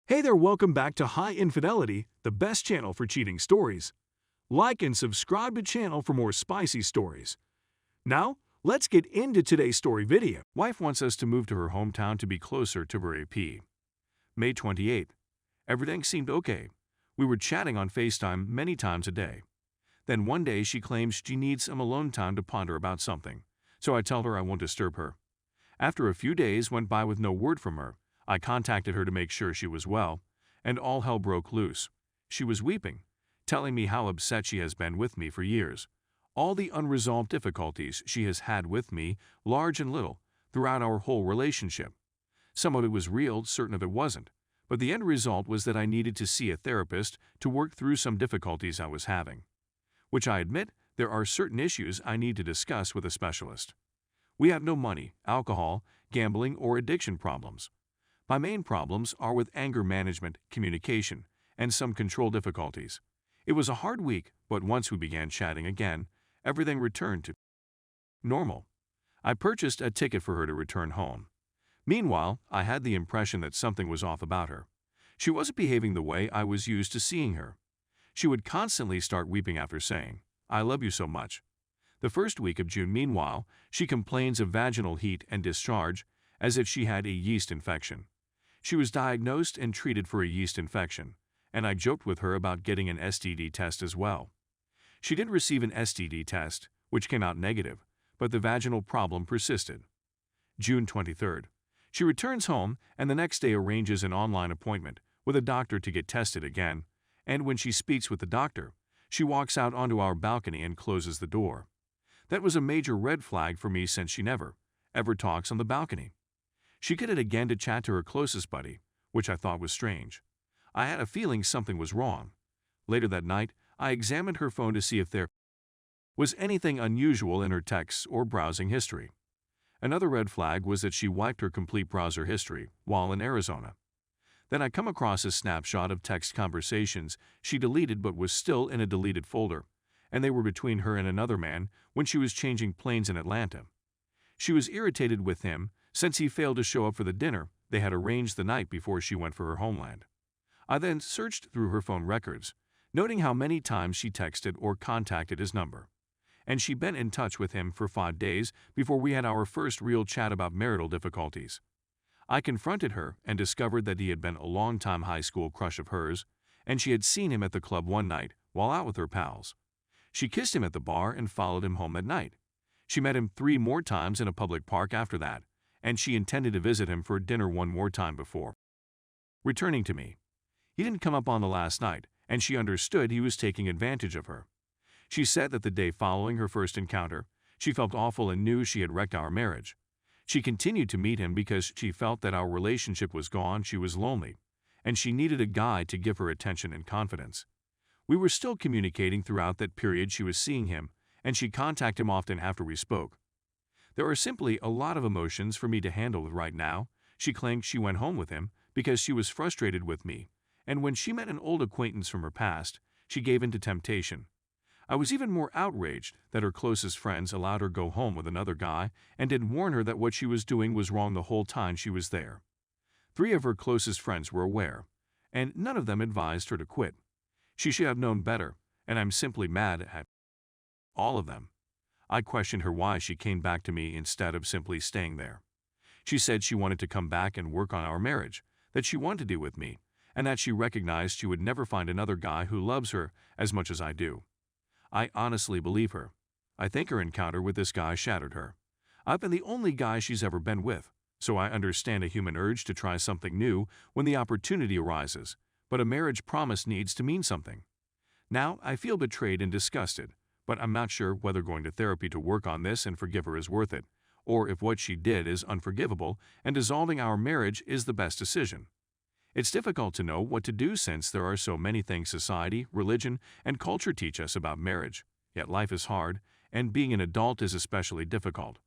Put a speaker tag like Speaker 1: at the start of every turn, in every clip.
Speaker 1: Hey there, welcome back to High Infidelity, the best channel for cheating stories. Like and subscribe to channel for more spicy stories. Now, let's get into today's story video. Wife wants us to move to her hometown to be closer to her AP. May 28th. Everything seemed okay. We were chatting on FaceTime many times a day. Then one day she claims she needs some alone time to ponder about something, so I tell her I won't disturb her. After a few days went by with no word from her, I contacted her to make sure she was well, and all hell broke loose. She was weeping, telling me how upset she has been with me for years. All the unresolved difficulties she has had with me, large and little, throughout our whole relationship. Some of it was real, certain of it wasn't, but the end result was that I needed to see a therapist to work through some difficulties I was having. Which I admit, there are certain issues I need to discuss with a specialist. We have no money, alcohol, gambling, or addiction problems. My main problems are with anger management, communication, and some control difficulties. It was a hard week, but once we began chatting again, everything returned to normal. I purchased a ticket for her to return home. Meanwhile, I had the impression that something was off about her. She wasn't behaving the way I was used to seeing her. She would constantly start weeping after saying, "I love you so much." The first week of June, meanwhile, she complains of vaginal heat and discharge as if she had a yeast infection. She was diagnosed and treated for a yeast infection, and I joked with her about getting an STD test as well. She did receive an STD test, which came out negative, but the vaginal problem persisted. June 23rd. She returns home and the next day arranges an online appointment with a doctor to get tested again, and when she speaks with the doctor, she walks out onto our balcony and closes the door. That was a major red flag for me since she never, ever talks on the balcony. She did it again to chat to her closest buddy, which I thought was strange. I had a feeling something was wrong. Later that night, I examined her phone to see if there was anything unusual in her texts or browsing history. Another red flag was that she wiped her complete browser history while in Arizona. Then I come across a snapshot of text conversations she deleted but was still in a deleted folder, and they were between her and another man when she was changing planes in Atlanta. She was irritated with him since he failed to show up for the dinner they had arranged the night before she went for her homeland. I then searched through her phone records, noting how many times she texted or contacted his number. And she'd been in touch with him for 5 days before we had our first real chat about marital difficulties. I confronted her and discovered that he had been a long-time high school crush of hers, and she had seen him at the club one night while out with her pals. She kissed him at the bar and followed him home at night. She met him 3 more times in a public park after that, and she intended to visit him for dinner one more time before returning to me. He didn't come up on the last night, and she understood he was taking advantage of her. She said that the day following her first encounter, she felt awful and knew she had wrecked our marriage. She continued to meet him because she felt that our relationship was gone, she was lonely, and she needed a guy to give her attention and confidence. We were still communicating throughout that period she was seeing him, and she contacted him often after we spoke. There are simply a lot of emotions for me to handle right now. She claimed she went home with him because she was frustrated with me, and when she met an old acquaintance from her past, she gave in to temptation. I was even more outraged that her closest friends allowed her go home with another guy and didn't warn her that what she was doing was wrong the whole time she was there. 3 of her closest friends were aware, and none of them advised her to quit. She should have known better, and I'm simply mad at all of them. I questioned her why she came back to me instead of simply staying there. She said she wanted to come back and work on our marriage, that she wanted to be with me, and that she recognized she would never find another guy who loves her as much as I do. I honestly believe her. I think her encounter with this guy shattered her. I've been the only guy she's ever been with, so I understand a human urge to try something new when the opportunity arises, but a marriage promise needs to mean something. Now I feel betrayed and disgusted, but I'm not sure whether going to therapy to work on this and forgive her is worth it, or if what she did is unforgivable and dissolving our marriage is the best decision. It's difficult to know what to do since there are so many things society, religion, and culture teach us about marriage, yet life is hard, and being an adult is especially difficult.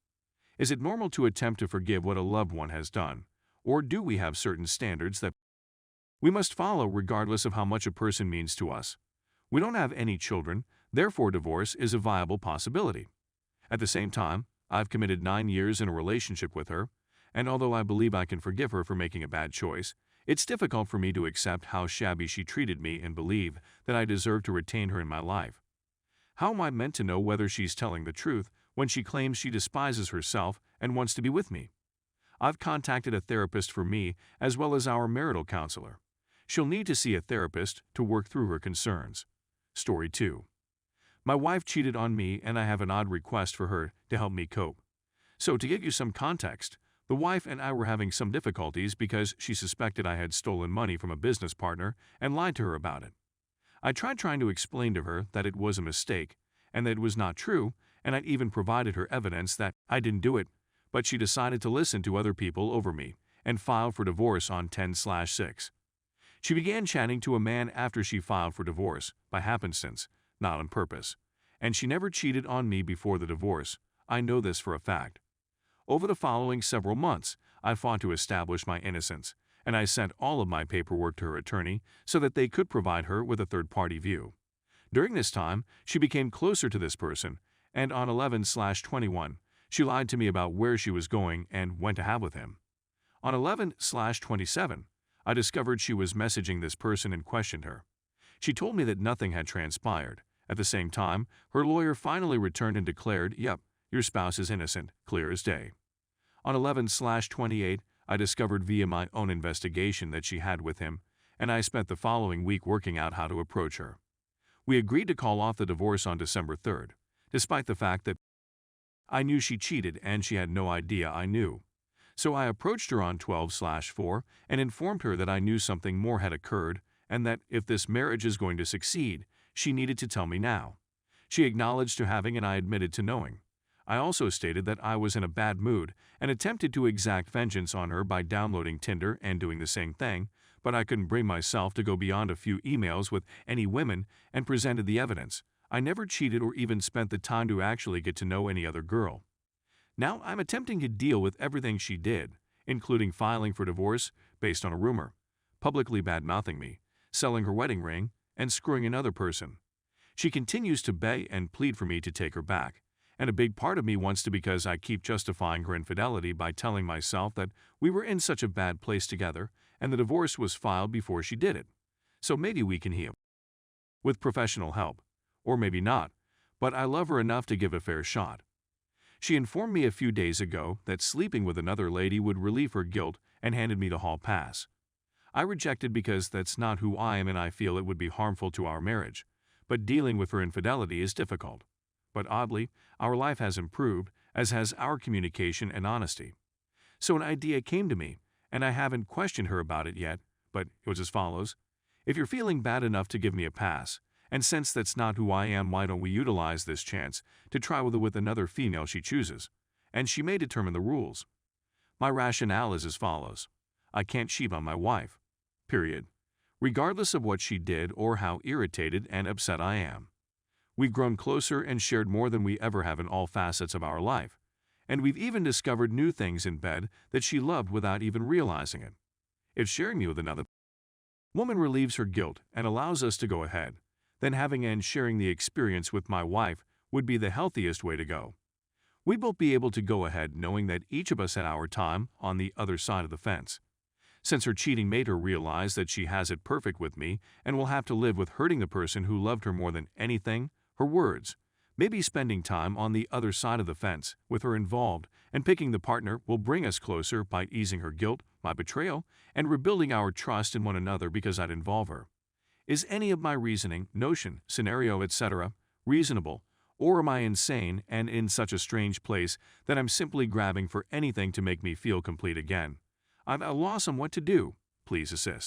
Speaker 1: Is it normal to attempt to forgive what a loved one has done, or do we have certain standards that we must follow regardless of how much a person means to us? We don't have any children, therefore divorce is a viable possibility. At the same time, I've committed 9 years in a relationship with her, and although I believe I can forgive her for making a bad choice, It's difficult for me to accept how shabby she treated me and believe that I deserve to retain her in my life. How am I meant to know whether she's telling the truth when she claims she despises herself and wants to be with me? I've contacted a therapist for me as well as our marital counselor. She'll need to see a therapist to work through her concerns. Story 2. My wife cheated on me and I have an odd request for her to help me cope. So to give you some context, the wife and I were having some difficulties because she suspected I had stolen money from a business partner and lied to her about it. I tried trying to explain to her that it was a mistake and that it was not true, and I'd even provided her evidence that I didn't do it, but she decided to listen to other people over me and filed for divorce on 10/6. She began chatting to a man after she filed for divorce, by happenstance, not on purpose, and she never cheated on me before the divorce. I know this for a fact. Over the following several months, I fought to establish my innocence, and I sent all of my paperwork to her attorney so that they could provide her with a third-party view. During this time, she became closer to this person, and on 11/21, she lied to me about where she was going and went to have with him. On 11/27, I discovered she was messaging this person and questioned her. She told me that nothing had transpired. At the same time, her lawyer finally returned and declared, "Yep, your spouse is innocent, clear as day." On 11/28, I discovered via my own investigation that she had with him, and I spent the following week working out how to approach her. We agreed to call off the divorce on December 3rd, despite the fact that I knew she cheated and she had no idea I knew. So I approached her on 12/4 and informed her that I knew something more had occurred and that if this marriage is going to succeed, she needed to tell me now. She acknowledged to having and I admitted to knowing. I also stated that I was in a bad mood and attempted to exact vengeance on her by downloading Tinder and doing the same thing, but I couldn't bring myself to go beyond a few emails with any women and presented the evidence. I never cheated or even spent the time to actually get to know any other girl. Now I'm attempting to deal with everything she did, including filing for divorce based on a rumor, publicly bad-mouthing me, selling her wedding ring, and screwing another person. She continues to beg and plead for me to take her back, and a big part of me wants to because I keep justifying her infidelity by telling myself that we were in such a bad place together and the divorce was filed before she did it. So maybe we can heal. With professional help. Or maybe not, but I love her enough to give a fair shot. She informed me a few days ago that sleeping with another lady would relieve her guilt and handed me the hall pass. I rejected because that's not who I am and I feel it would be harmful to our marriage, but dealing with her infidelity is difficult. But oddly, our life has improved, as has our communication and honesty. So an idea came to me, and I haven't questioned her about it yet, but it was as follows. If you're feeling bad enough to give me a pass, and since that's not who I am, why don't we utilize this chance to try with another female she chooses, and she may determine the rules. My rationale is as follows. I can't cheat on my wife. Period. Regardless of what she did or how irritated and upset I am. We've grown closer and shared more than we ever have in all facets of our life, and we've even discovered new things in bed that she loved without even realizing it. If sharing me with another woman relieves her guilt and allows us to go ahead, then having and sharing the experience with my wife would be the healthiest way to go. We'd both be able to go ahead knowing that each of us had our time on the other side of the fence. Since her cheating made her realize that she has it perfect with me and will have to live with hurting the person who loved her more than anything, her words, maybe spending time on the other side of the fence with her involved and picking the partner will bring us closer by easing her guilt, my betrayal, and rebuilding our trust in one another because I'd involve her. Is any of my reasoning, notion, scenario, etc. reasonable, or am I insane and in such a strange place that I'm simply grabbing for anything to make me feel complete again? I'm at a loss on what to do. Please assist.